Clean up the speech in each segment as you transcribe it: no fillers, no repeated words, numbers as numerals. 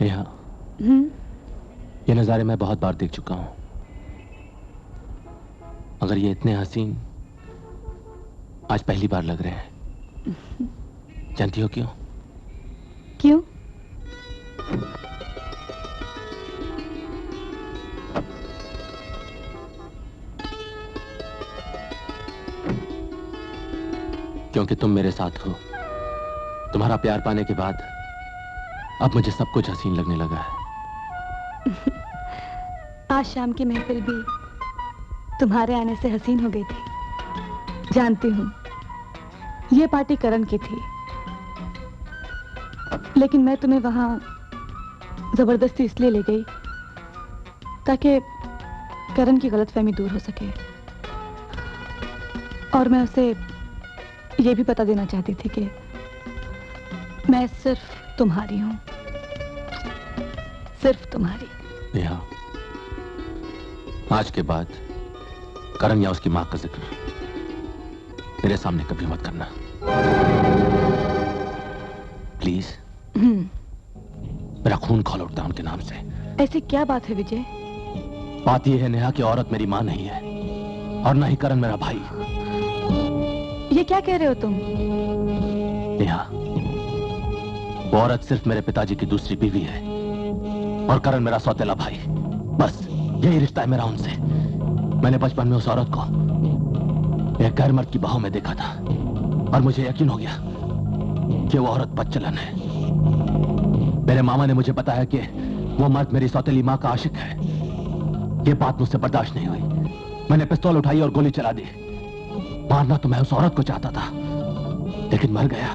नेहा, ये नज़ारे मैं बहुत बार देख चुका हूं, मगर ये इतने हसीन आज पहली बार लग रहे हैं। जानती हो क्यों? क्यों? क्योंकि तुम मेरे साथ हो। तुम्हारा प्यार पाने के बाद अब मुझे सब कुछ हसीन लगने लगा है। आज शाम की महफिल भी तुम्हारे आने से हसीन हो गई थी। जानती हूँ, ये पार्टी करण की थी, लेकिन मैं तुम्हें वहां जबरदस्ती इसलिए ले गई ताकि करण की गलतफहमी दूर हो सके, और मैं उसे ये भी पता देना चाहती थी कि मैं सिर्फ तुम्हारी हूं, सिर्फ तुम्हारी। नेहा, आज के बाद करण या उसकी मां का जिक्र मेरे सामने कभी मत करना, प्लीज। मेरा खून खौल उठता है उनके नाम से। ऐसी क्या बात है विजय? बात यह है नेहा कि औरत मेरी मां नहीं है और ना ही करण मेरा भाई। ये क्या कह रहे हो तुम? नेहा, वो औरत सिर्फ मेरे पिताजी की दूसरी बीवी है और करण मेरा सौतेला भाई। बस यही रिश्ता है मेरा उनसे। मैंने बचपन में उस औरत को एक गैर मर्द की बाहों में देखा था और मुझे यकीन हो गया कि वो औरत बदचलन है। मेरे मामा ने मुझे बताया कि वो मर्द मेरी सौतेली मां का आशिक है। ये बात मुझसे बर्दाश्त नहीं हुई। मैंने पिस्तौल उठाई और गोली चला दी। मारना तो मैं उस औरत को चाहता था, लेकिन मर गया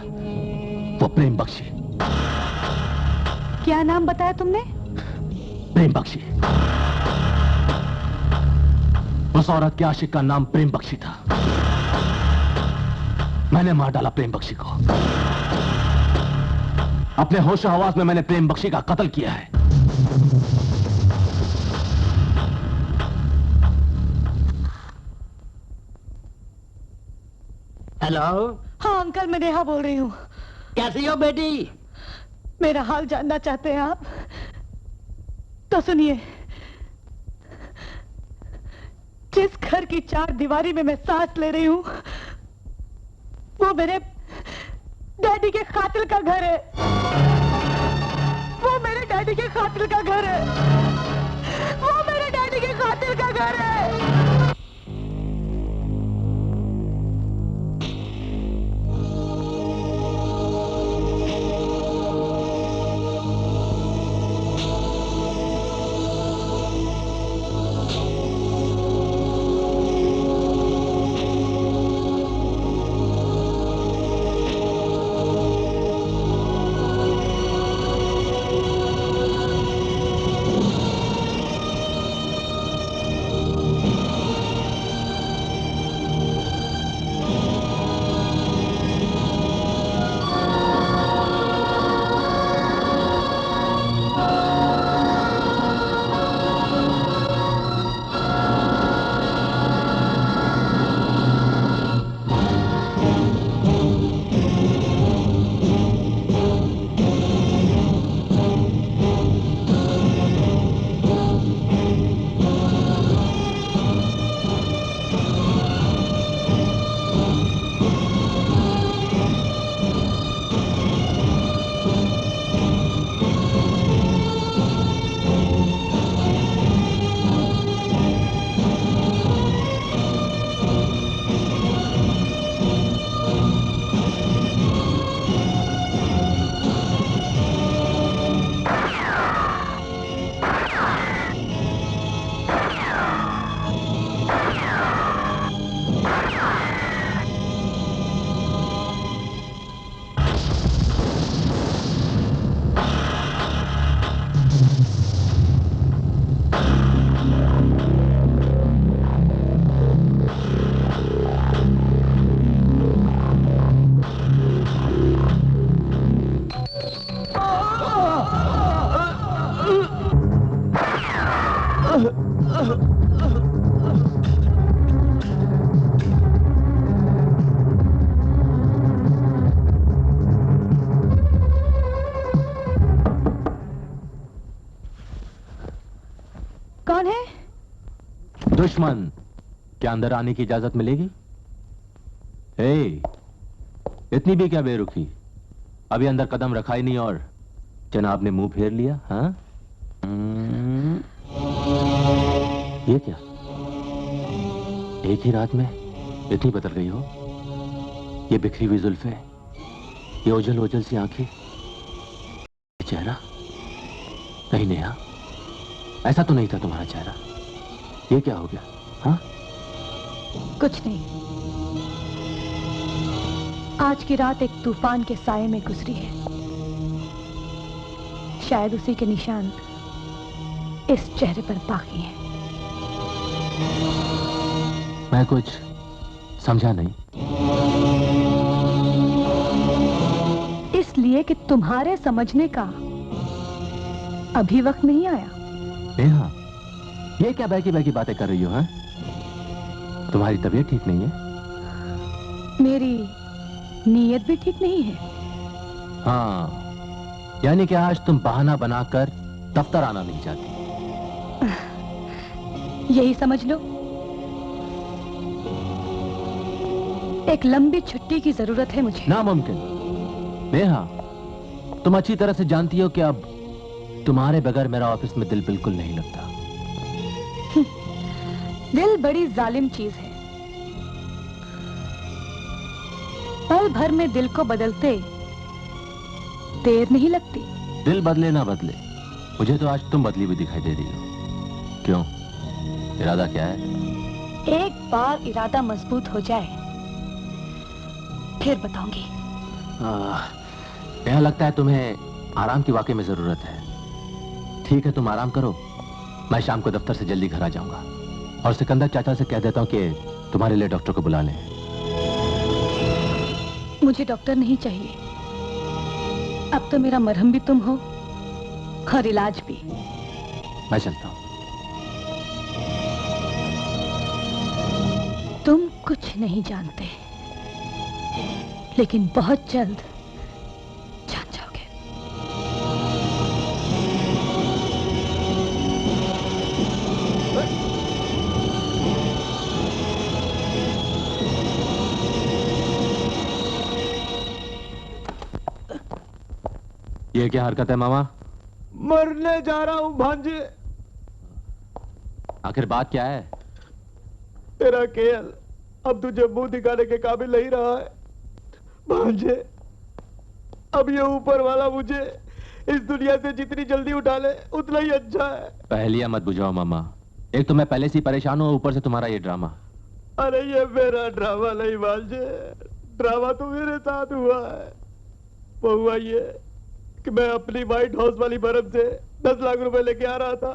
वो प्रेम बख्शी। क्या नाम बताया तुमने? प्रेम बख्शी। उस औरत के आशिक का नाम प्रेम बख्शी था। मैंने मार डाला प्रेम बख्शी को। अपने होश हवास में मैंने प्रेम बख्शी का कत्ल किया है। हेलो। हाँ अंकल, मैं नेहा बोल रही हूँ। कैसी हो बेटी? मेरा हाल जानना चाहते हैं आप? तो सुनिए, जिस घर की चार दीवारी में मैं सांस ले रही हूँ, वो मेरे डैडी के कातिल का घर है। वो मेरे डैडी के कातिल का घर है। वो मेरे डैडी के कातिल का घर है। दुश्मन, क्या अंदर आने की इजाजत मिलेगी? हे, इतनी भी क्या बेरुखी? अभी अंदर कदम रखा ही नहीं और जनाब ने मुंह फेर लिया। हाँ, ये क्या? एक ही रात में इतनी बदल गई हो? ये बिखरी हुई जुल्फे, ये ओझल ओझल सी आंखें, ये चेहरा। नहीं नेहा, ऐसा तो नहीं था तुम्हारा चेहरा। ये क्या हो गया? हाँ, कुछ नहीं। आज की रात एक तूफान के साए में गुजरी है। शायद उसी के निशान इस चेहरे पर बाकी हैं। मैं कुछ समझा नहीं। इसलिए कि तुम्हारे समझने का अभी वक्त नहीं आया। नेहा, ये क्या बहकी बहकी बातें कर रही हो? हाँ, तुम्हारी तबीयत ठीक नहीं है? मेरी नीयत भी ठीक नहीं है। हाँ, यानी कि आज तुम बहाना बनाकर दफ्तर आना नहीं चाहती। यही समझ लो। एक लंबी छुट्टी की जरूरत है मुझे। नामुमकिन। नेहा, तुम अच्छी तरह से जानती हो कि अब तुम्हारे बगैर मेरा ऑफिस में दिल बिल्कुल नहीं लगता। दिल बड़ी जालिम चीज है। पल भर में दिल को बदलते देर नहीं लगती। दिल बदले ना बदले, मुझे तो आज तुम बदली हुई दिखाई दे रही हो। क्यों? इरादा क्या है? एक बार इरादा मजबूत हो जाए फिर बताऊंगी। यह लगता है तुम्हें आराम की वाकई में जरूरत है। ठीक है, तुम आराम करो। मैं शाम को दफ्तर से जल्दी घर आ जाऊंगा और सिकंदर चाचा से कह देता हूं कि तुम्हारे लिए डॉक्टर को बुला लें। मुझे डॉक्टर नहीं चाहिए। अब तो मेरा मरहम भी तुम हो और इलाज भी। मैं चलता हूं। तुम कुछ नहीं जानते, लेकिन बहुत जल्द जान जाओगे। ये क्या हरकत है मामा? मरने जा रहा हूं भांजे। आखिर बात क्या है? तेरा केएल अब तुझे मुंह दिखाने के काबिल नहीं रहा है भांजे। अब ये ऊपर वाला मुझे इस दुनिया से जितनी जल्दी उठा ले उतना ही अच्छा है। पहलियां मत बुझाओ मामा। एक तो मैं पहले से ही परेशान हूं, ऊपर से तुम्हारा ये ड्रामा। अरे ये मेरा ड्रामा नहीं भांजे, ड्रामा तो मेरे साथ हुआ है। वो हुआ ये कि मैं अपनी व्हाइट हाउस वाली बर्फ से 10 लाख रुपए लेके आ रहा था।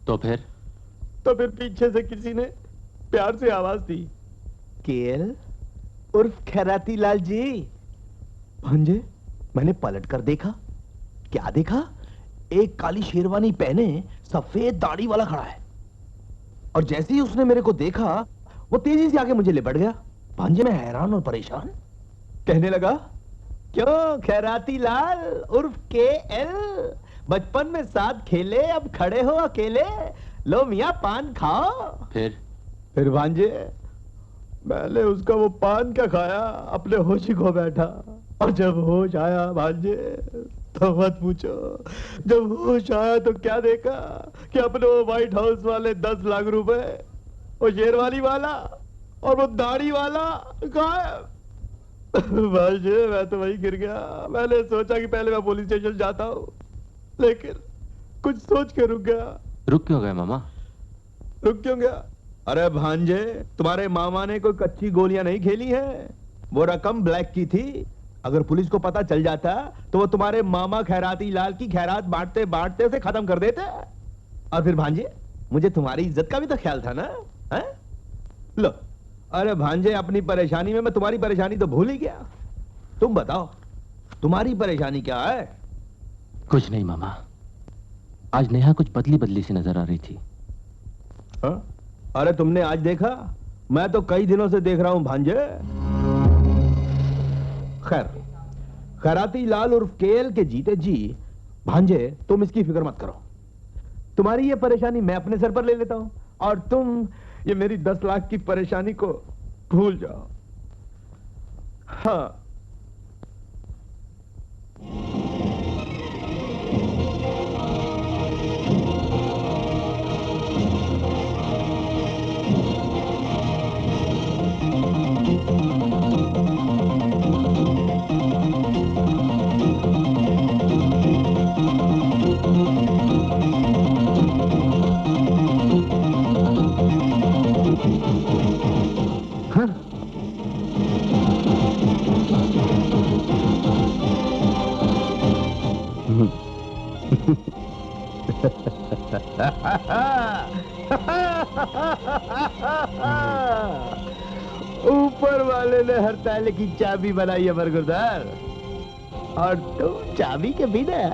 तो फिर पीछे से किसी ने प्यार से आवाज दी, केएल उर्फ खैराती लाल जी। भांजे, मैंने पलट कर देखा। क्या देखा? एक काली शेरवानी पहने सफेद दाढ़ी वाला खड़ा है और जैसे ही उसने मेरे को देखा वो तेजी से आके मुझे लिपट गया। भांजे, मैं हैरान और परेशान। कहने लगा, क्यों खैराती लाल उर्फ केएल, बचपन में साथ खेले, अब खड़े हो अकेले, लो मियां पान खाओ। फिर भांजे, मैंने उसका वो पान क्या खाया, अपने होश ही खो बैठा। और जब होश आया भांजे तो मत पूछो। जब होश आया तो क्या देखा कि अपने वो व्हाइट हाउस वाले 10 लाख रुपए, वो शेरवानी वाला और वो दाढ़ी वाला गायब। भांजे, मैं तो वही गिर गया। मैंने सोचा कि पहले मैं पुलिस स्टेशन जाता हूँ, लेकिन कुछ सोच के रुक गया। रुक क्यों गए मामा? रुक क्यों गया? अरे भांजे, तुम्हारे मामा ने कोई कच्ची गोलियां नहीं खेली है। वो रकम ब्लैक की थी। अगर पुलिस को पता चल जाता तो वो तुम्हारे मामा खैराती लाल की खैरात बांटते बांटते उसे खत्म कर देते। और फिर भांजे, मुझे तुम्हारी इज्जत का भी तो ख्याल था ना? है? लो, अरे भांजे, अपनी परेशानी में मैं तुम्हारी परेशानी तो भूल ही गया। तुम बताओ, तुम्हारी परेशानी क्या है? कुछ नहीं मामा, आज नेहा कुछ बदली बदली सी नजर आ रही थी। हा? अरे तुमने आज देखा? मैं तो कई दिनों से देख रहा हूं भांजे। खैर, खैराती लाल उर्फ केएल के जीते जी भांजे, तुम इसकी फिक्र मत करो। तुम्हारी ये परेशानी मैं अपने सर पर ले लेता हूं और तुम ये मेरी 10 लाख की परेशानी को भूल जाओ। हाँ, ऊपर वाले ने हर ताले की चाबी बनाई है बरगुरदार, और तुम चाबी के बिना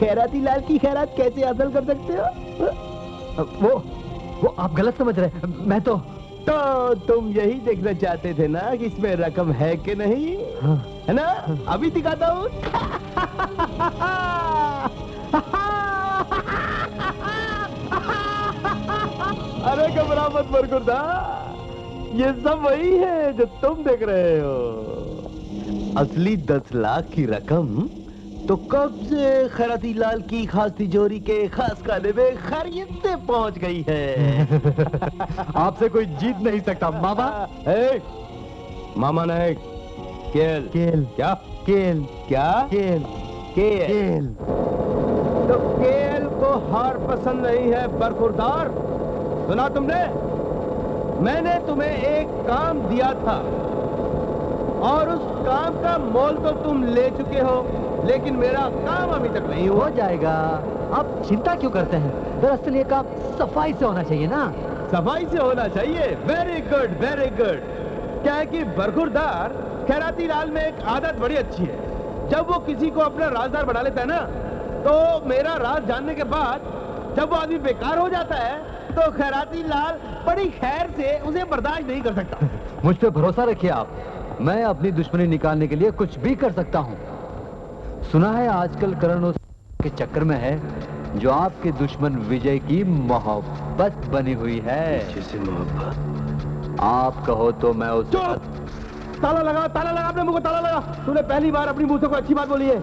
खैराती लाल की खैरात कैसे हासिल कर सकते हो? वो आप गलत समझ रहे हैं। मैं तो तुम यही देखना चाहते थे ना कि इसमें रकम है कि नहीं? हाँ। है ना? अभी दिखाता हूँ। अरे घबरा मत बरगुरदार, ये सब वही है जो तुम देख रहे हो। असली 10 लाख की रकम तो कब से खैराती लाल की खास तिजोरी के खास खाने में खरीदते पहुंच गई है। आपसे कोई जीत नहीं सकता मामा। मामा नहीं, केल। केल क्या? केल क्या? केल केल। केल। तो केल को हार पसंद नहीं है बरखुरदार। सुना तुमने? मैंने तुम्हें एक काम दिया था और उस काम का मोल तो तुम ले चुके हो, लेकिन मेरा काम अभी तक नहीं हुआ। हो जाएगा, आप चिंता क्यों करते हैं? दरअसल ये काम सफाई से होना चाहिए ना। सफाई से होना चाहिए। Very good, very good. क्या है कि बरखुरदार, खैराती लाल में एक आदत बड़ी अच्छी है। जब वो किसी को अपना राजदार बना लेता है ना, तो मेरा राज जानने के बाद जब वो आदमी बेकार हो जाता है, तो खैराती लाल बड़ी खैर से उसे बर्दाश्त नहीं कर सकता। मुझ पे भरोसा रखिए आप, मैं अपनी दुश्मनी निकालने के लिए कुछ भी कर सकता हूँ। सुना है आजकल करण उस के चक्कर में है जो आपके दुश्मन विजय की मोहब्बत बनी हुई है। जैसे मोहब्बत। आप कहो तो मैं उस ताला लगा अपने मुंह को ताला लगा। तूने पहली बार अपनी मुंह से कोई अच्छी बात बोली है।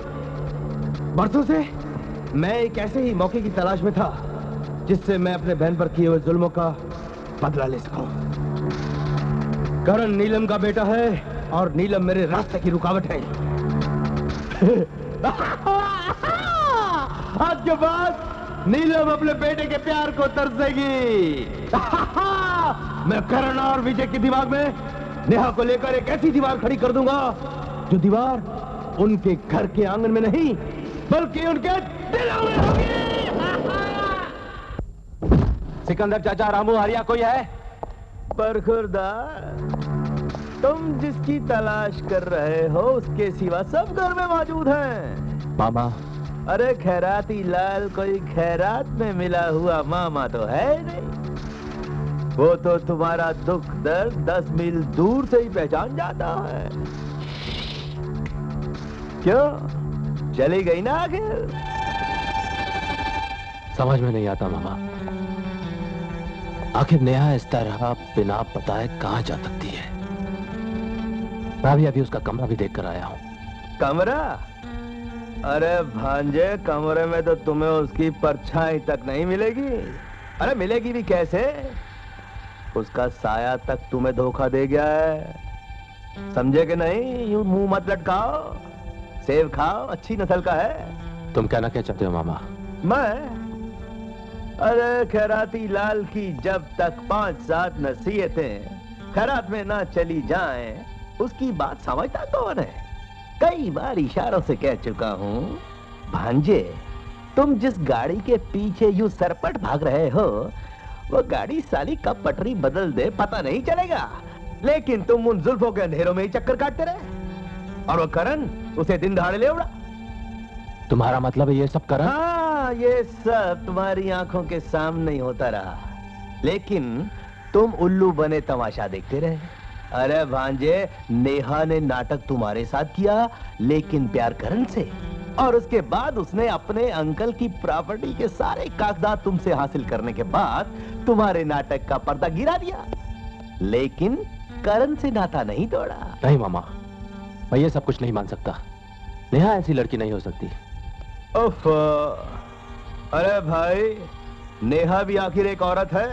बरसों से मैं एक ऐसे ही मौके की तलाश में था जिससे मैं अपने बहन पर किए हुए जुल्मों का बदला ले सकूं। करण नीलम का बेटा है और नीलम मेरे रास्ते की रुकावट है। आज के बाद नीलम अपने बेटे के प्यार को तरसेगी। मैं करण और विजय के दिमाग में नेहा को लेकर एक ऐसी दीवार खड़ी कर दूंगा जो दीवार उनके घर के आंगन में नहीं बल्कि उनके दिलों में होगी। सिकंदर चाचा, रामू, हरिया कोई है? बरखुरदार, तुम जिसकी तलाश कर रहे हो उसके सिवा सब घर में मौजूद हैं। मामा। अरे खैराती लाल कोई खैरात में मिला हुआ मामा तो है नहीं। वो तो तुम्हारा दुख दर्द 10 मील दूर से ही पहचान जाता है। क्यों, चली गई ना आखिर? समझ में नहीं आता मामा, आखिर नेहा इस तरह बिना बताए कहां जा सकती है? मैं अभी उसका कमरा भी देख कर आया हूं। कमरा? अरे भांजे, कमरे में तो तुम्हें उसकी परछाई तक नहीं मिलेगी। अरे मिलेगी भी कैसे? उसका साया तक तुम्हें धोखा दे गया है। समझे कि नहीं? यूं मुंह मत लटकाओ, सेब खाओ, अच्छी नस्ल का है। तुम कहना क्या चाहते हो मामा? मैं? अरे खैराती लाल की जब तक 5-7 नसीहतें खैरात में ना चली जाएं, उसकी बात समझता कौन है? कई बार इशारों से कह चुका हूं, भांजे, तुम जिस गाड़ी के पीछे यूं सरपट भाग रहे हो, वो गाड़ी साली कब पटरी बदल दे पता नहीं चलेगा। लेकिन तुम उन जुल्फों के अंधेरों में ही चक्कर काटते रहे, और वो करण उसे दिन दहाड़े ले उड़ा। तुम्हारा मतलब है ये सब करण? हाँ, ये सब तुम्हारी आंखों के सामने ही होता रहा, लेकिन तुम उल्लू बने तमाशा देखते रहे। अरे भांजे, नेहा ने नाटक तुम्हारे साथ किया, लेकिन प्यार करण से। और उसके बाद उसने अपने अंकल की प्रॉपर्टी के सारे कागजात तुमसे हासिल करने के बाद तुम्हारे नाटक का पर्दा गिरा दिया, लेकिन करण से नाता नहीं तोड़ा। नहीं मामा, मैं ये सब कुछ नहीं मान सकता। नेहा ऐसी लड़की नहीं हो सकती। उफ, अरे भाई, नेहा भी आखिर एक औरत है,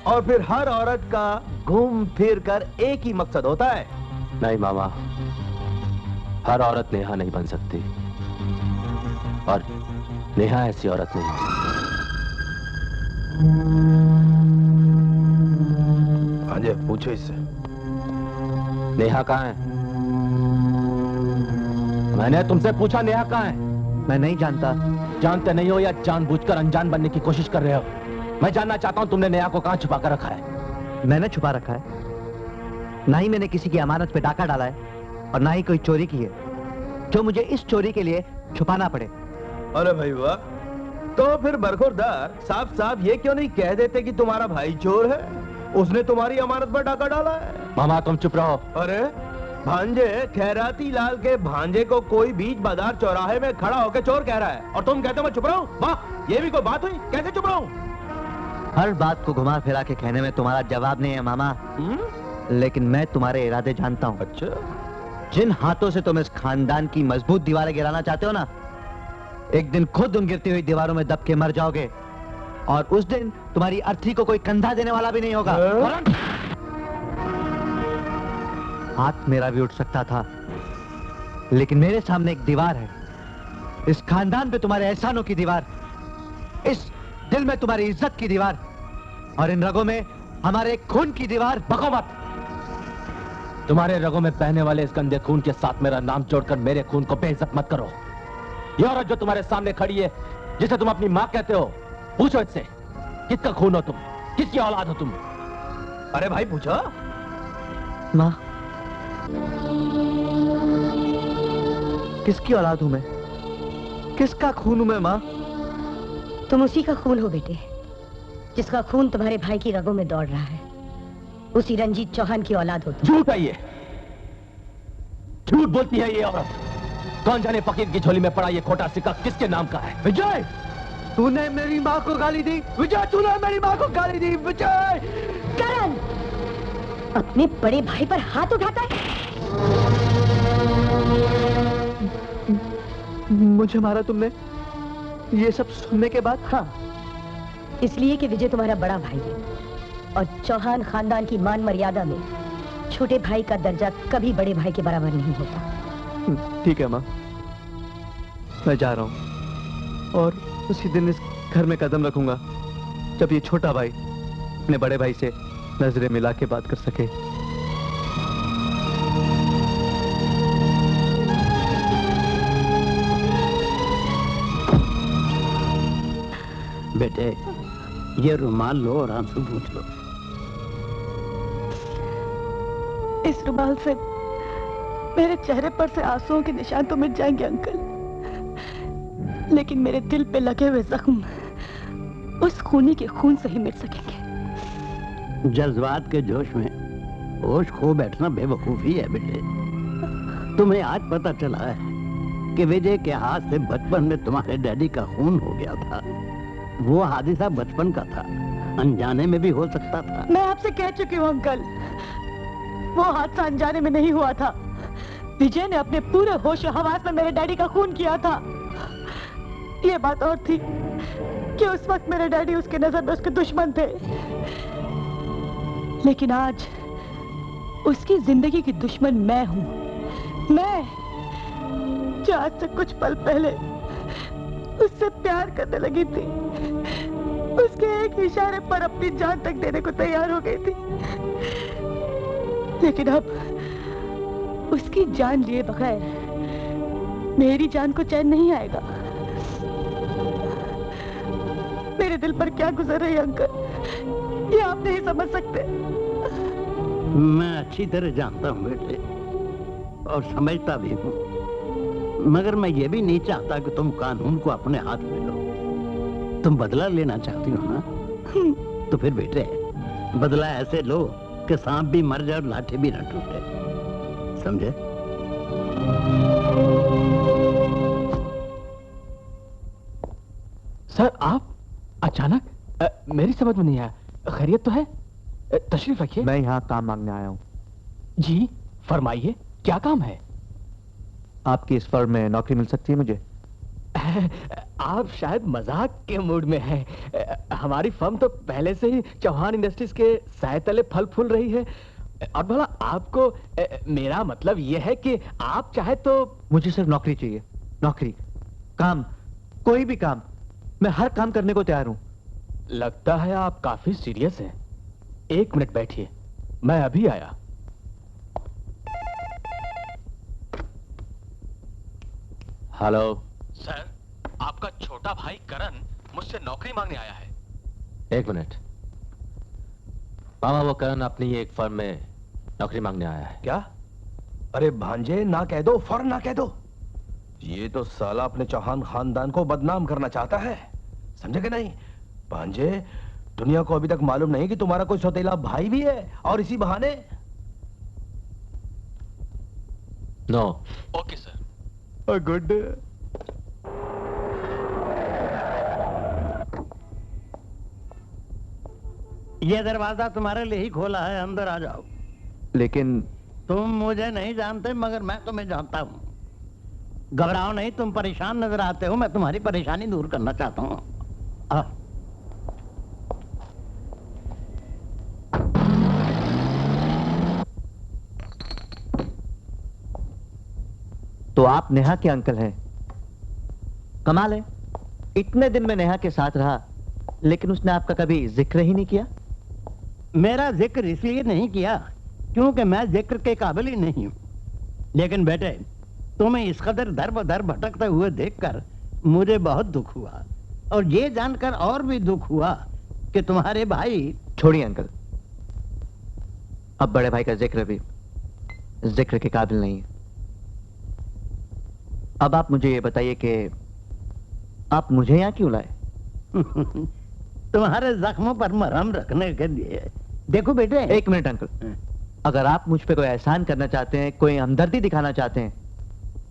और फिर हर औरत का घूम फिर कर एक ही मकसद होता है। नहीं मामा, हर औरत नेहा नहीं बन सकती, और नेहा ऐसी औरत नहीं है। हाँ जी, पूछो इससे। नेहा कहाँ है? मैंने तुमसे पूछा नेहा कहाँ है? मैं नहीं जानता। जानते नहीं हो या जानबूझकर अनजान बनने की कोशिश कर रहे हो? मैं जानना चाहता हूं तुमने नेहा को कहां छुपा कर रखा है। मैंने छुपा रखा है? ना ही मैंने किसी की अमानत पे डाका डाला है, और ना ही कोई चोरी की है जो मुझे इस चोरी के लिए छुपाना पड़े। अरे भाई वाह, तो फिर बरखुरदार साफ साफ ये क्यों नहीं कह देते कि तुम्हारा भाई चोर है, उसने तुम्हारी अमानत पर डाका डाला है? मामा तुम चुप रहो। अरे भांजे, खैराती लाल के भांजे को कोई बीच बाजार चौराहे में खड़ा होकर चोर कह रहा है, और तुम कहते हो मैं चुप रहा हूँ? वाह, ये भी कोई बात हुई? कैसे चुप रहा हूँ? हर बात को घुमा फिरा के कहने में तुम्हारा जवाब नहीं है मामा। लेकिन मैं तुम्हारे इरादे जानता हूँ। अच्छा? जिन हाथों से तुम इस खानदान की मजबूत दीवारें गिराना चाहते हो ना, एक दिन खुद उन गिरती हुई दीवारों में दब के मर जाओगे, और उस दिन तुम्हारी अर्थी को कोई कंधा देने वाला भी नहीं होगा। हाथ मेरा भी उठ सकता था, लेकिन मेरे सामने एक दीवार है। इस खानदान पे तुम्हारे एहसानों की दीवार, इस दिल में तुम्हारी इज्जत की दीवार, और इन रगों में हमारे खून की दीवार। बको मत। तुम्हारे रगों में बहने वाले इस गंदे खून के साथ मेरा नाम जोड़कर मेरे खून को बेइज्जत मत करो। ये औरत जो तुम्हारे सामने खड़ी है, जिसे तुम अपनी माँ कहते हो, पूछो इससे किसका खून हो तुम, किसकी औलाद हो तुम? अरे भाई पूछो। माँ, किसकी औलाद हूं मैं? किसका खून हूं मैं माँ? तुम उसी का खून हो बेटे, जिसका खून तुम्हारे भाई की रगों में दौड़ रहा है। उसी रंजीत चौहान की औलाद हो तुम। झूठ है ये, झूठ बोलती है ये औरत। कौन जाने फकीर की झोली में पड़ा ये खोटा सिक्का किसके नाम का है? विजय, तूने मेरी माँ को गाली दी। विजय, तूने मेरी माँ को गाली दी। विजय! करण, अपने बड़े भाई पर हाथ उठाता है। मुझे मारा तुमने? ये सब सुनने के बाद? हाँ, इसलिए कि विजय तुम्हारा बड़ा भाई है, और चौहान खानदान की मान मर्यादा में छोटे भाई का दर्जा कभी बड़े भाई के बराबर नहीं होता। ठीक है माँ, मैं जा रहा हूँ, और उसी दिन इस घर में कदम रखूंगा जब ये छोटा भाई अपने बड़े भाई से नजरें मिला के बात कर सके। बेटे, ये रुमाल लो और आंसू पूछ लो। इस रुमाल से मेरे चेहरे पर से आंसुओं के निशान तो मिट जाएंगे अंकल, लेकिन मेरे दिल पे लगे हुए जख्म उस खूनी के खून से ही मिट सकेंगे। जज्बात के जोश में होश खो बैठना बेवकूफी है बेटे। तुम्हें आज पता चला है कि विजय के हाथ से बचपन में तुम्हारे डैडी का खून हो गया था। वो हादिसा बचपन का था, अनजाने में भी हो सकता था। मैं आपसे कह चुकी हूँ अंकल, वो हादसा अनजाने में नहीं हुआ था। विजय ने अपने पूरे होश हवास में मेरे डैडी का खून किया था। ये बात और थी कि उस वक्त मेरे डैडी उसके नजर में उसके दुश्मन थे, लेकिन आज उसकी जिंदगी की दुश्मन मैं हूँ। मैं जो आज से कुछ पल पहले उससे प्यार करने लगी थी, उसके एक इशारे पर अपनी जान तक देने को तैयार हो गई थी, लेकिन अब उसकी जान लिए बगैर मेरी जान को चैन नहीं आएगा। मेरे दिल पर क्या गुजर रही है अंकल, ये आप नहीं समझ सकते। मैं अच्छी तरह जानता हूँ बेटे, और समझता भी हूँ, मगर मैं ये भी नहीं चाहता कि तुम कानून को अपने हाथ में लो। तुम बदला लेना चाहती हो ना, तो फिर बेटे बदला ऐसे लो कि सांप भी मर जाए और लाठी भी न टूटे, समझे? सर आप अचानक मेरी समझ में नहीं आया, खैरियत तो है? तशरीफ रखिए। मैं यहाँ काम मांगने आया हूँ। जी फरमाइए, क्या काम है? आपकी इस फर्म में नौकरी मिल सकती है मुझे? आप शायद मजाक के मूड में हैं। हमारी फर्म तो पहले से ही चौहान इंडस्ट्रीज के साए तले फल फूल रही है। और भला आपको मेरा मतलब यह है कि आप चाहे तो। मुझे सिर्फ नौकरी चाहिए, नौकरी, काम, कोई भी काम। मैं हर काम करने को तैयार हूँ। लगता है आप काफी सीरियस हैं। 1 मिनट बैठिए, मैं अभी आया। हेलो सर, आपका छोटा भाई करण मुझसे नौकरी मांगने आया है। 1 मिनट। मामा, वो करण अपनी एक फर्म में नौकरी मांगने आया है। क्या? अरे भांजे, ना कह दो, फौरन ना कह दो। ये तो साला अपने चौहान खानदान को बदनाम करना चाहता है, समझे कि नहीं? भांजे, दुनिया को अभी तक मालूम नहीं कि तुम्हारा कोई सौतेला भाई भी है, और इसी बहाने। नो। Okay sir. गुड। ये दरवाजा तुम्हारे लिए ही खोला है, अंदर आ जाओ। लेकिन तुम मुझे नहीं जानते, मगर मैं तुम्हें जानता हूँ। घबराओ नहीं, तुम परेशान नजर आते हो, मैं तुम्हारी परेशानी दूर करना चाहता हूँ। तो आप नेहा के अंकल हैं? कमाल है, इतने दिन में नेहा के साथ रहा, लेकिन उसने आपका कभी जिक्र ही नहीं किया। मेरा जिक्र इसलिए नहीं किया क्योंकि मैं जिक्र के काबिल ही नहीं हूं। लेकिन बेटे, तुम्हें इस कदर दर बदर भटकते हुए देखकर मुझे बहुत दुख हुआ, और ये जानकर और भी दुख हुआ कि तुम्हारे भाई। छोड़िए अंकल, अब बड़े भाई का जिक्र भी जिक्र के काबिल नहीं है। अब आप मुझे ये बताइए कि आप मुझे यहाँ क्यों लाए? तुम्हारे जख्मों पर मरहम रखने के लिए। देखो बेटे। 1 मिनट अंकल, अगर आप मुझ पे कोई एहसान करना चाहते हैं, कोई हमदर्दी दिखाना चाहते हैं,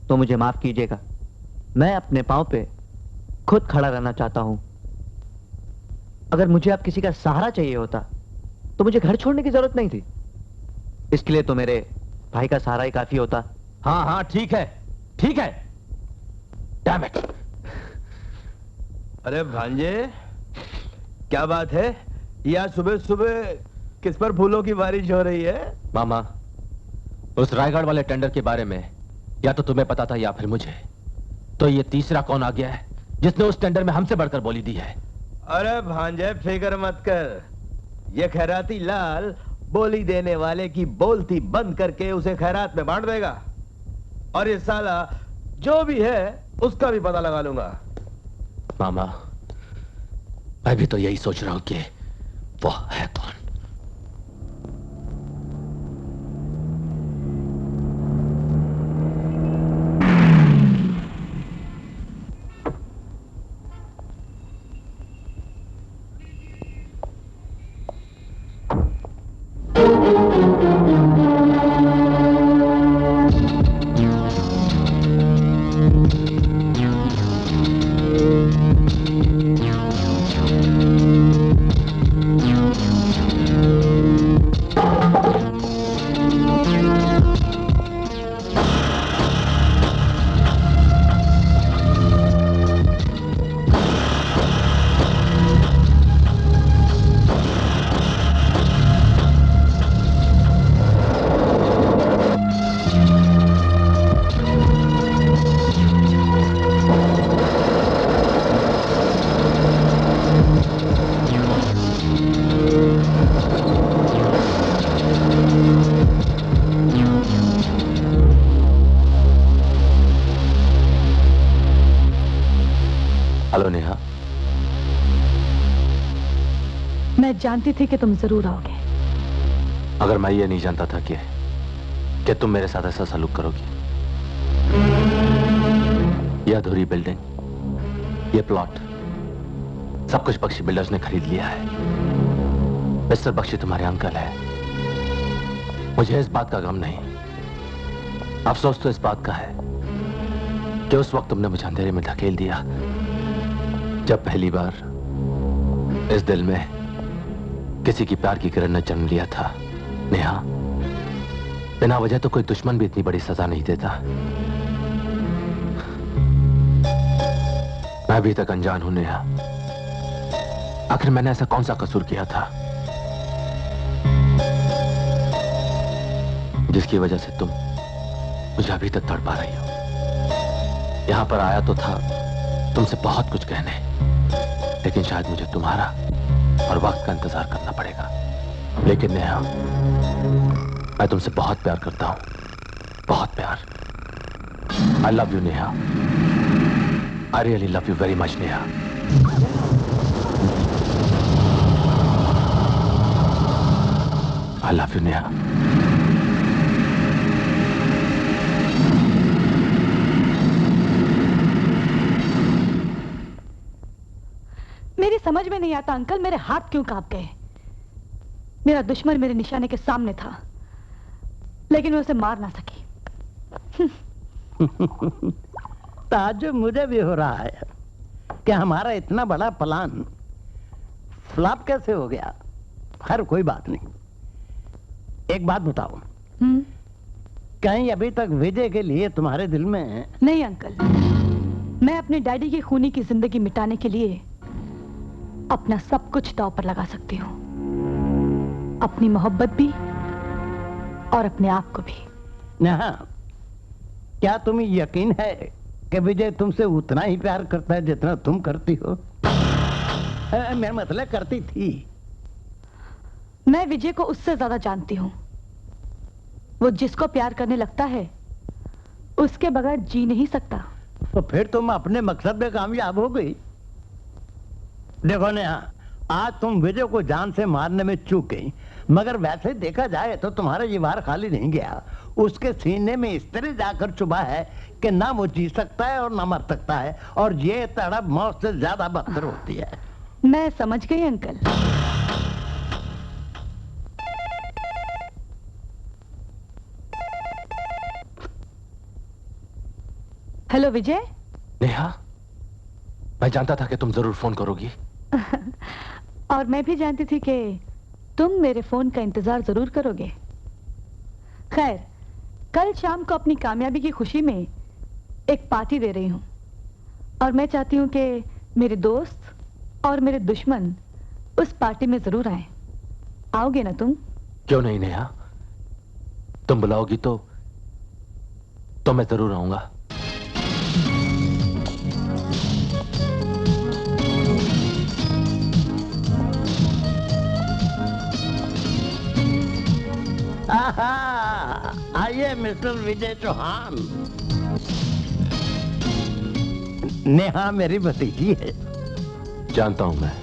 तो मुझे माफ कीजिएगा। मैं अपने पांव पे खुद खड़ा रहना चाहता हूं। अगर मुझे आप किसी का सहारा चाहिए होता तो मुझे घर छोड़ने की जरूरत नहीं थी। इसके लिए तो मेरे भाई का सहारा ही काफी होता। हाँ हाँ ठीक है, ठीक है। Damn it! अरे भांजे, क्या बात है? या सुबह सुबह किस पर फूलों की बारिश हो रही है? मामा, उस रायगढ़ वाले टेंडर के बारे में या तो तुम्हें पता था या फिर मुझे। तो ये तीसरा कौन आ गया है जिसने उस टेंडर में हमसे बढ़कर बोली दी है? अरे भांजे, फिक्र मत कर। ये खैराती लाल बोली देने वाले की बोलती बंद करके उसे खैरात में बांट देगा, और ये साला जो भी है उसका भी पता लगा लूंगा। मामा, मैं भी तो यही सोच रहा हूं कि वो है कौन। हेलो नेहा। मैं जानती थी कि तुम जरूर आओगे। अगर मैं ये नहीं जानता था कि तुम मेरे साथ ऐसा सलूक करोगी। ये अधूरी बिल्डिंग, ये प्लॉट, सब कुछ बख्शी बिल्डर्स ने खरीद लिया है। मिस्टर बख्शी तुम्हारे अंकल है। मुझे इस बात का गम नहीं, अफसोस तो इस बात का है कि उस वक्त तुमने मुझे अंधेरे में धकेल दिया जब पहली बार इस दिल में किसी की प्यार की किरण ने जन्म लिया था नेहा, बिना वजह तो कोई दुश्मन भी इतनी बड़ी सजा नहीं देता। मैं अभी तक अनजान हूं नेहा, आखिर मैंने ऐसा कौन सा कसूर किया था जिसकी वजह से तुम मुझे अभी तक तड़पा रही हो। यहां पर आया तो था तुमसे बहुत कुछ कहने, लेकिन शायद मुझे तुम्हारा और वक्त का इंतजार करना पड़ेगा। लेकिन नेहा, मैं तुमसे बहुत प्यार करता हूं, बहुत प्यार। I love you Neha, I really love you very much Neha. I love you Neha. मेरी समझ में नहीं आता अंकल, मेरे हाथ क्यों कांप गए। मेरा दुश्मन मेरे निशाने के सामने था, लेकिन मैं उसे मार ना सकी। ताज्जुब मुझे भी हो रहा है कि हमारा इतना बड़ा प्लान फ्लॉप कैसे हो गया। खैर कोई बात नहीं। एक बात बताओ, कहीं अभी तक विजय के लिए तुम्हारे दिल में? नहीं अंकल, मैं अपने डैडी की खूनी की जिंदगी मिटाने के लिए अपना सब कुछ दांव पर लगा सकती हूँ, अपनी मोहब्बत भी और अपने आप को भी। नेहा, क्या तुम्हें यकीन है कि विजय तुमसे उतना ही प्यार करता है जितना तुम करती हो? मेरा मतलब करती थी। मैं विजय को उससे ज्यादा जानती हूँ। वो जिसको प्यार करने लगता है उसके बगैर जी नहीं सकता। तो फिर तुम अपने मकसद में कामयाब हो गई। देखो नेहा, आज तुम विजय को जान से मारने में चूक गई, मगर वैसे देखा जाए तो तुम्हारा ये वार खाली नहीं गया। उसके सीने में इस तरह जाकर चुभा है कि ना वो जी सकता है और ना मर सकता है, और ये तड़प मौत से ज्यादा बदतर होती है। मैं समझ गई अंकल। हेलो विजय। नेहा, मैं जानता था कि तुम जरूर फोन करोगी। और मैं भी जानती थी कि तुम मेरे फोन का इंतजार जरूर करोगे। खैर, कल शाम को अपनी कामयाबी की खुशी में एक पार्टी दे रही हूं, और मैं चाहती हूं कि मेरे दोस्त और मेरे दुश्मन उस पार्टी में जरूर आए। आओगे ना तुम? क्यों नहीं नेहा, तुम बुलाओगी तो मैं जरूर आऊंगा। आइए मिस्टर विजय चौहान। नेहा मेरी भतीजी है। जानता हूं मैं।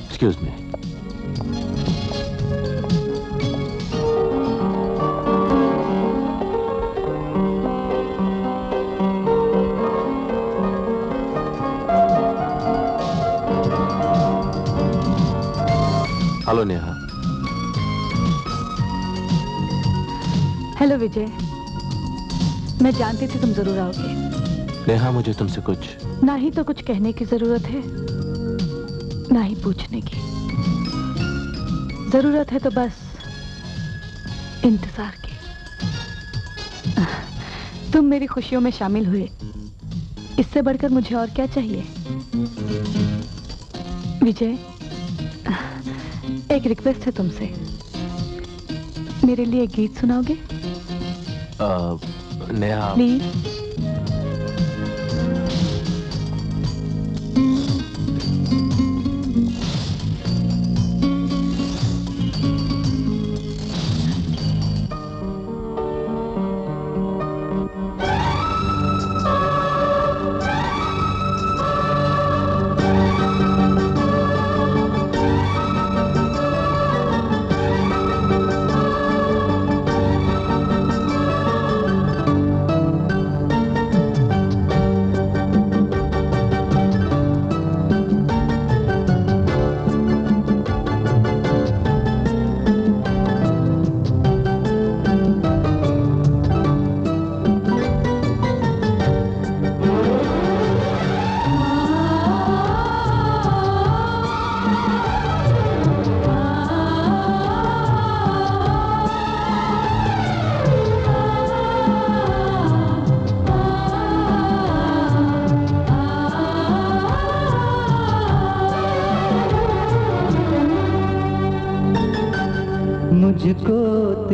Excuse me. Hello Neha. Hello Vijay, मैं जानती थी तुम जरूर आओगे। नेहा, मुझे तुमसे कुछ ना ही तो कुछ कहने की जरूरत है, ना ही पूछने की। जरूरत है तो बस इंतजार की। तुम मेरी खुशियों में शामिल हुए, इससे बढ़कर मुझे और क्या चाहिए। विजय, एक रिक्वेस्ट है तुमसे, मेरे लिए एक गीत सुनाओगे? नेहा, प्लीज।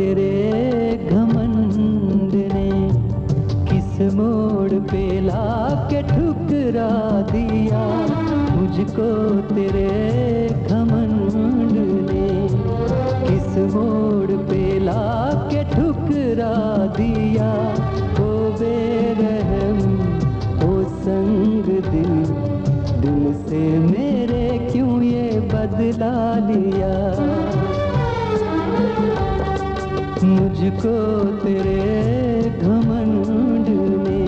तेरे घमंड ने किस मोड़ पे लाके ठुकरा दिया, मुझको तेरे घमंड ने किस मोड़ पे लाके ठुकरा दिया। ओ बेरहम ओ संग दिल, दिल से मेरे क्यों ये बदला लिया। मुझको तेरे घमंड ने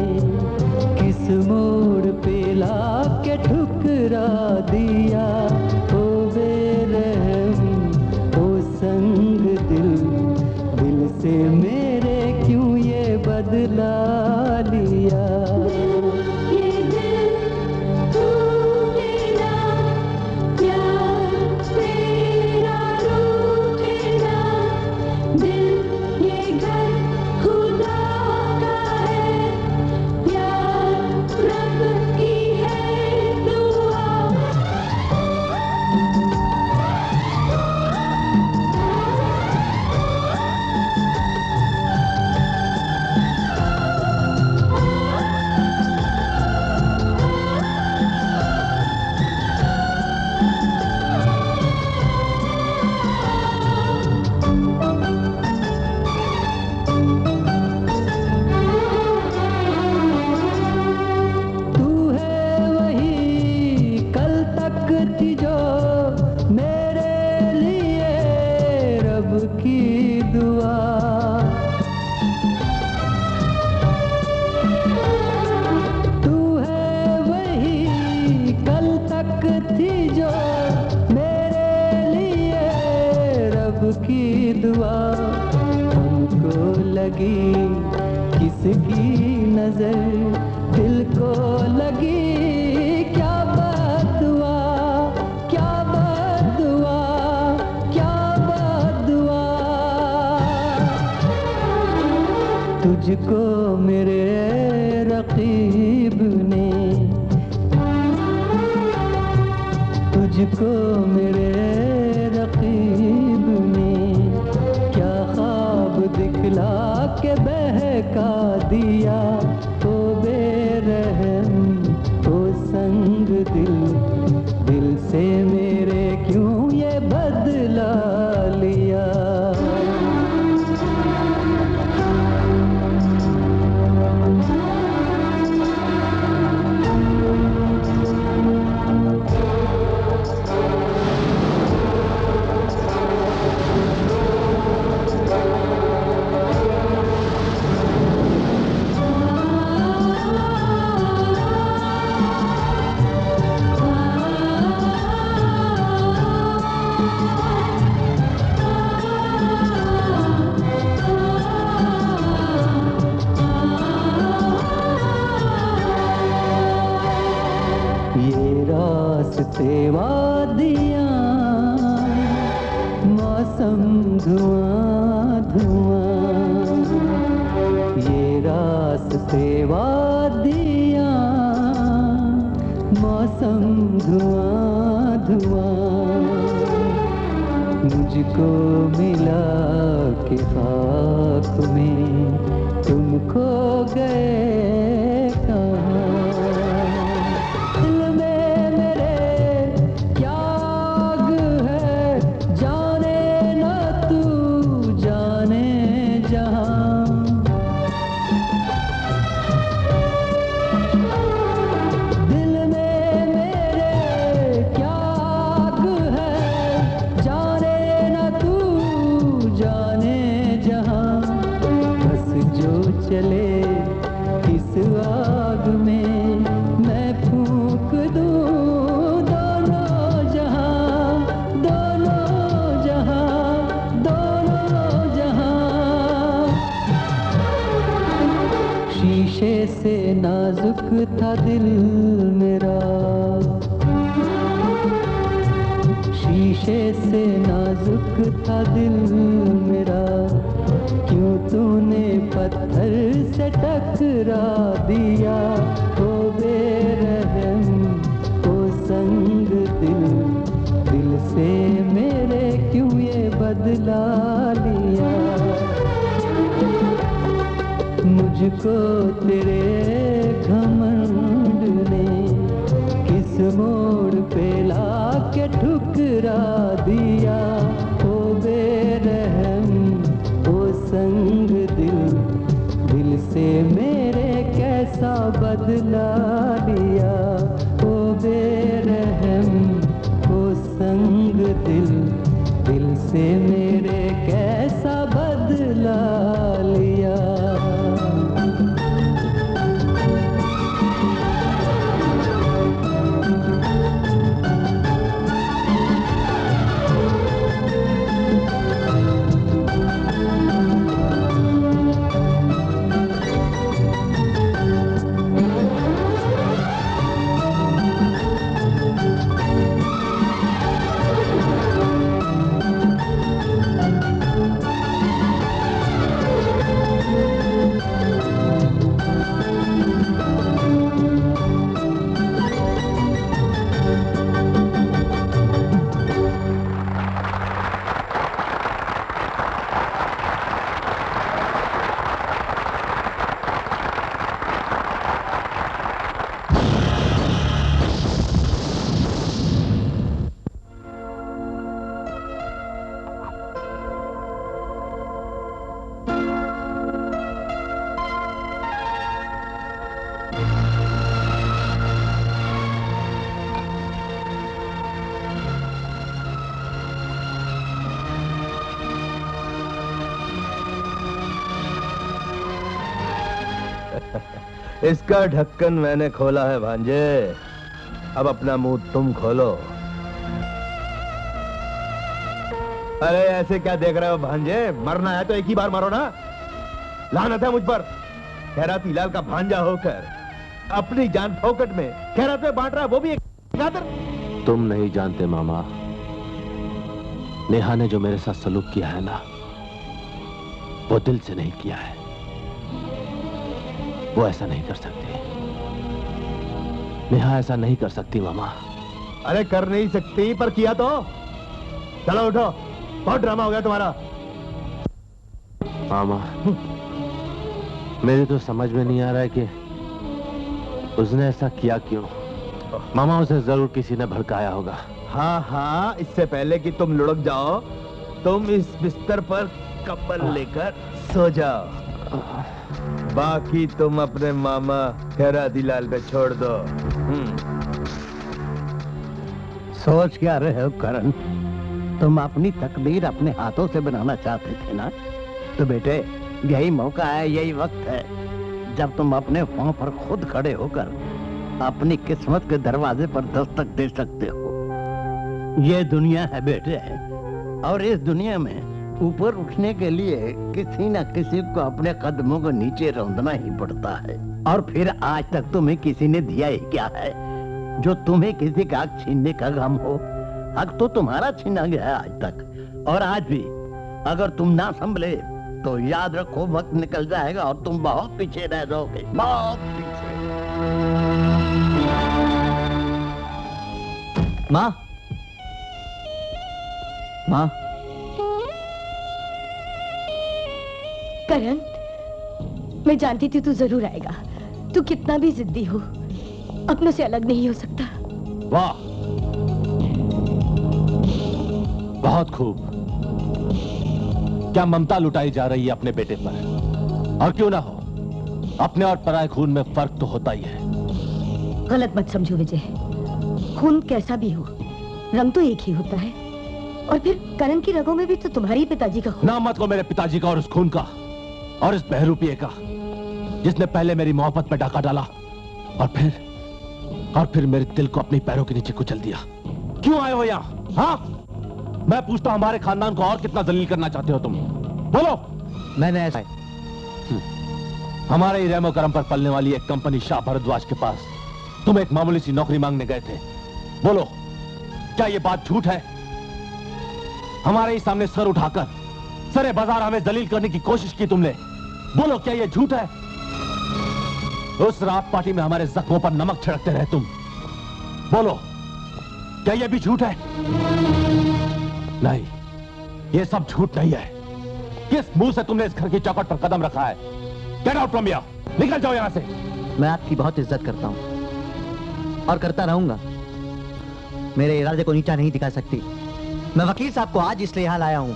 किस मोड़ पे लाके ठुकरा दिया। ओ बेरहम ओ संग दिल, दिल से मेरे क्यों ये बदला लिया। किसकी नजर दिल को लगी, क्या बददुआ क्या बददुआ क्या बददुआ। तुझको मेरे रकीब ने, तुझको मेरे रकीब ने क्या ख्वाब दिखला के बहका दिया। ओ बेरहम ओ संग दिल, दिल से मेरे क्यों ये बदला लिया। रास्ते वादियाँ मौसम धुआं धुआं, ये रास्ते वादियाँ मौसम धुआं धुआं। मुझको मिला के खाक में तुम खो गए कहाँ। चले इस आग में मैं फूंक दूं दोनों जहां, दोनों जहां, दोनों जहां। शीशे से नाजुक था दिल मेरा, शीशे से नाजुक था दिल मेरा। क्यों तूने पत्थर से टकरा दिया। ओ बेरहम ओ संग दिल, दिल से मेरे क्यों ये बदला लिया। मुझको तेरे घमंड ने किस मोड़ पे लाके ठुकरा दिया। ओ बेरहम ओ संग दिल, दिल से मेरे कैसा बदला लिया। ओ बेरहम ओ संग दिल, दिल से मेरे कैसा बदला लिया। इसका ढक्कन मैंने खोला है भांजे, अब अपना मुंह तुम खोलो। अरे ऐसे क्या देख रहे हो भांजे, मरना है तो एक ही बार मरो ना। लानत है मुझ पर, खैराती लाल का भांजा होकर अपनी जान फोकट में खैरात में बांट रहा है, वो भी एक खातिर। तुम नहीं जानते मामा, नेहा ने जो मेरे साथ सलूक किया है ना, वो दिल से नहीं किया है। वो ऐसा नहीं कर सकती, नेहा ऐसा नहीं कर सकती मामा। अरे कर नहीं सकती, पर किया तो। चलो उठो, बहुत ड्रामा हो गया तुम्हारा। मामा मेरी तो समझ में नहीं आ रहा है कि उसने ऐसा किया क्यों। मामा उसे जरूर किसी ने भड़काया होगा। हाँ हाँ, इससे पहले कि तुम लुढ़क जाओ, तुम इस बिस्तर पर कंबल लेकर सो जाओ। बाकी तुम अपने मामा खैराती लाल पे छोड़ दो। सोच क्या रहे हो करण, तुम अपनी तकदीर अपने हाथों से बनाना चाहते थे ना, तो बेटे यही मौका है, यही वक्त है जब तुम अपने पांव पर खुद खड़े होकर अपनी किस्मत के दरवाजे पर दस्तक दे सकते हो। ये दुनिया है बेटे, और इस दुनिया में ऊपर उठने के लिए किसी न किसी को अपने कदमों को नीचे रौंदना ही पड़ता है। और फिर आज तक तुम्हें किसी ने दिया ही क्या है जो तुम्हें किसी का हक छीनने का गम हो। हक तो तुम्हारा छीना गया है आज तक, और आज भी अगर तुम ना संभले तो याद रखो वक्त निकल जाएगा और तुम बहुत पीछे रह जाओगे, बहुत पीछे। माँ, माँ। करण, मैं जानती थी तू जरूर आएगा। तू कितना भी जिद्दी हो, अपनों से अलग नहीं हो सकता। वाह, बहुत खूब। क्या ममता लुटाई जा रही है अपने बेटे पर। और क्यों ना हो, अपने और पराये खून में फर्क तो होता ही है। गलत मत समझो विजय, खून कैसा भी हो रंग तो एक ही होता है। और फिर करण की रगों में भी तो तुम्हारी पिताजी का खून। नाम मत लो मेरे पिताजी का और उस खून का और इस बहरूपिये का, जिसने पहले मेरी मोहब्बत में डाका डाला और फिर मेरे दिल को अपने पैरों के नीचे कुचल दिया। क्यों आए हो यहाँ? हाँ, मैं पूछता हूं, हमारे खानदान को और कितना जलील करना चाहते हो तुम? बोलो। मैंने ऐसा हमारे ही रहमो करम पर पलने वाली एक कंपनी शाह भरद्वाज के पास तुम एक मामूली सी नौकरी मांगने गए थे। बोलो, क्या ये बात झूठ है? हमारे ही सामने सर उठाकर सरे बाजार हमें दलील करने की कोशिश की तुमने। बोलो, क्या ये झूठ है? उस रात पार्टी में हमारे जख्मों पर नमक छिड़कते रहे तुम। बोलो, क्या ये भी झूठ है? नहीं, ये सब झूठ नहीं है। किस मुंह से तुमने इस घर की चौखट पर कदम रखा है? गेट आउट फ्रॉम हियर, निकल जाओ यहां से। मैं आपकी बहुत इज्जत करता हूं और करता रहूंगा। मेरे इरादे को नीचा नहीं दिखा सकती। मैं वकील साहब को आज इसलिए यहां लाया हूं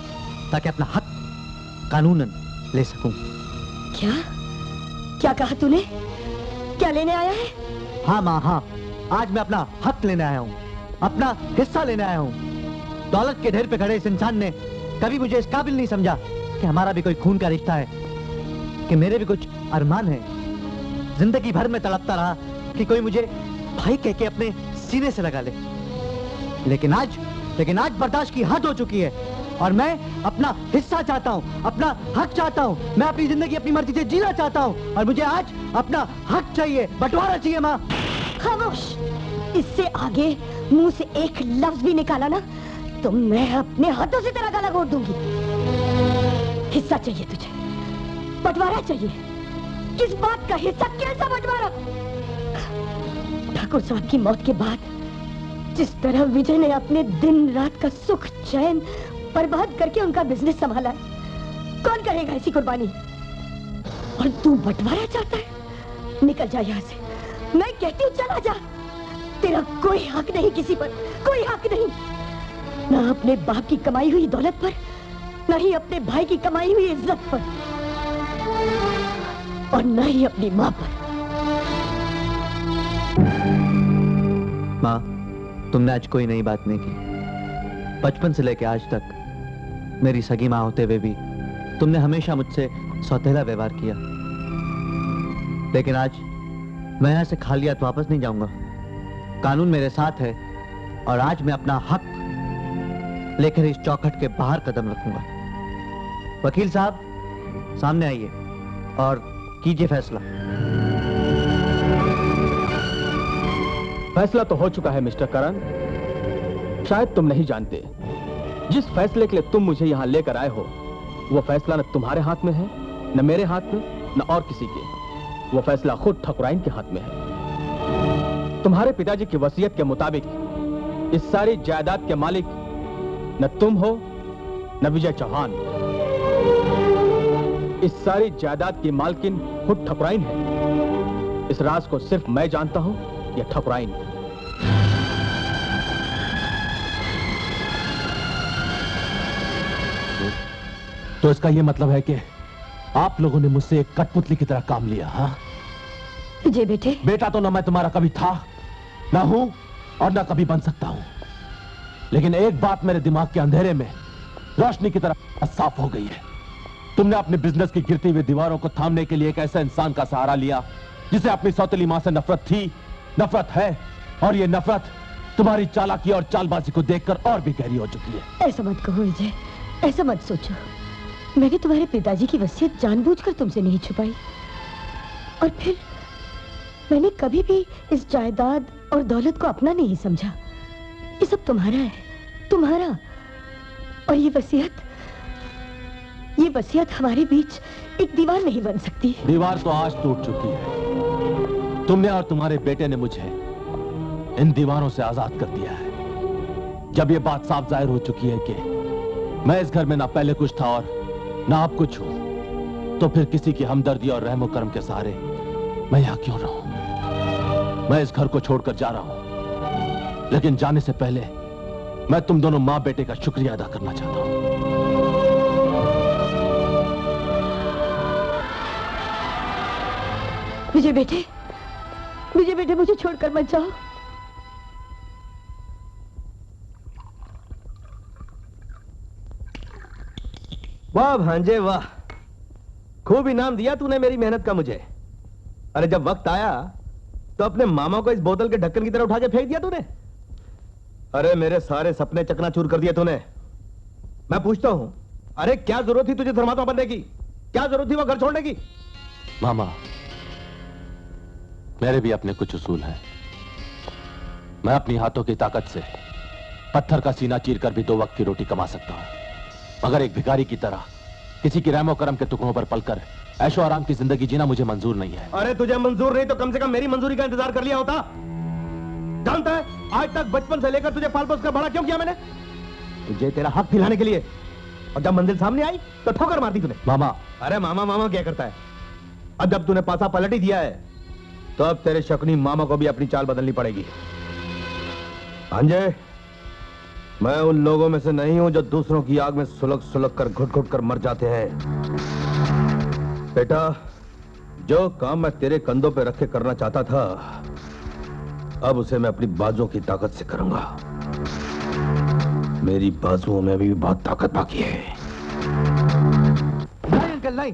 ताकि अपना हक कानूनन ले सकूं। क्या क्या कहा तूने? क्या लेने आया है? हाँ माँ हाँ, आज मैं अपना हक लेने आया हूँ, अपना हिस्सा लेने आया हूँ। दौलत के ढेर पे खड़े इस इंसान ने कभी मुझे इस काबिल नहीं समझा कि हमारा भी कोई खून का रिश्ता है, कि मेरे भी कुछ अरमान है। जिंदगी भर में तड़पता रहा कि कोई मुझे भाई कह के अपने सीने से लगा ले, लेकिन आज बर्दाश्त की हद हो चुकी है और मैं अपना हिस्सा चाहता हूँ, अपना हक चाहता हूँ। मैं अपनी जिंदगी अपनी मर्जी से जीना चाहता हूँ और मुझे आज अपना हक चाहिए, बंटवारा चाहिए। माँ खामोश, इससे आगे मुंह से एक लफ्ज भी निकाला ना तो मैं अपने हाथों से तेरा गला घोट दूंगी। हिस्सा चाहिए तुझे, बंटवारा चाहिए। किस बात का हिस्सा, कैसा बंटवारा? ठाकुर साहब की मौत के बाद जिस तरह विजय ने अपने दिन रात का सुख चैन बर्बाद करके उनका बिजनेस संभाला है, कौन करेगा ऐसी कुर्बानी? और तू बंटवारा चाहता है? निकल जा यहाँ से, मैं कहती हूँ चला जा। तेरा कोई हक नहीं किसी पर, कोई हक नहीं, ना अपने बाप की कमाई हुई दौलत पर, ना ही अपने भाई की कमाई हुई इज्जत पर, और ना ही अपनी माँ पर। माँ, तुमने आज कोई नई बात नहीं की। बचपन से लेकर आज तक मेरी सगी माँ होते हुए भी तुमने हमेशा मुझसे सौतेला व्यवहार किया, लेकिन आज मैं यहाँ से खाली हाथ वापस नहीं जाऊंगा। कानून मेरे साथ है और आज मैं अपना हक लेकर इस चौखट के बाहर कदम रखूंगा। वकील साहब, सामने आइए और कीजिए फैसला। फैसला तो हो चुका है मिस्टर करण। शायद तुम नहीं जानते, जिस फैसले के लिए तुम मुझे यहां लेकर आए हो वो फैसला न तुम्हारे हाथ में है, न मेरे हाथ में, न और किसी के। वो फैसला खुद ठकुराइन के हाथ में है। तुम्हारे पिताजी की वसीयत के मुताबिक इस सारी जायदाद के मालिक न तुम हो न विजय चौहान। इस सारी जायदाद की मालकिन खुद ठकुराइन है। इस राज को सिर्फ मैं जानता हूं या ठकुराइन। तो इसका यह मतलब है कि आप लोगों ने मुझसे एक कठपुतली की तरह काम लिया? हाँ जी बेटे। बेटा तो ना मैं तुम्हारा कभी था, ना हूं और ना कभी बन सकता हूं, लेकिन एक बात मेरे दिमाग के अंधेरे में रोशनी की तरह साफ हो गई है। तुमने अपने बिजनेस की गिरती हुई दीवारों को थामने के लिए एक ऐसे इंसान का सहारा लिया जिसे अपनी सौतेली मां से नफरत थी, नफरत है, और ये नफरत तुम्हारी चालाकी और चालबाजी को देखकर और भी गहरी हो चुकी है। ऐसा मत कहो विजय, ऐसा मत सोचो। मैंने तुम्हारे पिताजी की वसीयत जानबूझकर तुमसे नहीं छुपाई, और फिर मैंने कभी भी इस जायदाद और दौलत को अपना नहीं समझा। ये सब तुम्हारा है, तुम्हारा। और ये वसीयत हमारे बीच एक दीवार नहीं बन सकती। दीवार तो आज टूट चुकी है। तुमने और तुम्हारे बेटे ने मुझे इन दीवारों से आजाद कर दिया है। जब ये बात साफ जाहिर हो चुकी है कि मैं इस घर में ना पहले कुछ था और ना आप कुछ हूं, तो फिर किसी की हमदर्दी और रहमो करम के सहारे मैं यहां क्यों रहूं? मैं इस घर को छोड़कर जा रहा हूं, लेकिन जाने से पहले मैं तुम दोनों मां बेटे का शुक्रिया अदा करना चाहता हूं। विजय बेटे, मुझे छोड़कर मत जाओ। वाह भांजे वाह, खूब इनाम दिया तूने मेरी मेहनत का मुझे। अरे जब वक्त आया तो अपने मामा को इस बोतल के ढक्कन की तरह उठा के फेंक दिया तूने। अरे मेरे सारे सपने चकनाचूर कर दिए तूने। मैं पूछता हूं, अरे क्या जरूरत थी तुझे धर्मात्मा बनने की? क्या जरूरत थी वो घर छोड़ने की? मामा, मेरे भी अपने कुछ उसूल हैं। मैं अपनी हाथों की ताकत से पत्थर का सीना चीरकर भी 2 वक्त की रोटी कमा सकता हूं, मगर एक भिखारी की तरह किसी की रहमो करम के टुकड़ों पर पलकर ऐशो आराम की जिंदगी जीना मुझे मंजूर नहीं है। अरे तुझे मंजूर नहीं तो कम से कम मेरी मंजूरी का इंतजार कर लिया होता। जानता है आज तक बचपन से लेकर तुझे पाल पोस कर बड़ा क्यों किया मैंने? तुझे तेरा हक दिलाने के लिए, और जब मंजिल सामने आई तो ठोकर मार दी तूने। मामा, अरे मामा मामा क्या करता है? अब जब तूने पासा पलट ही दिया है तो अब तेरे शकुनी मामा को भी अपनी चाल बदलनी पड़ेगी। भांजे, मैं उन लोगों में से नहीं हूं जो दूसरों की आग में सुलग सुलग कर घुट घुट कर मर जाते हैं। बेटा, जो काम मैं तेरे कंधों पे रख के करना चाहता था, अब उसे मैं अपनी बाजुओं की ताकत से करूंगा। मेरी बाजुओं में भी बहुत ताकत बाकी है। नहीं अंकल नहीं,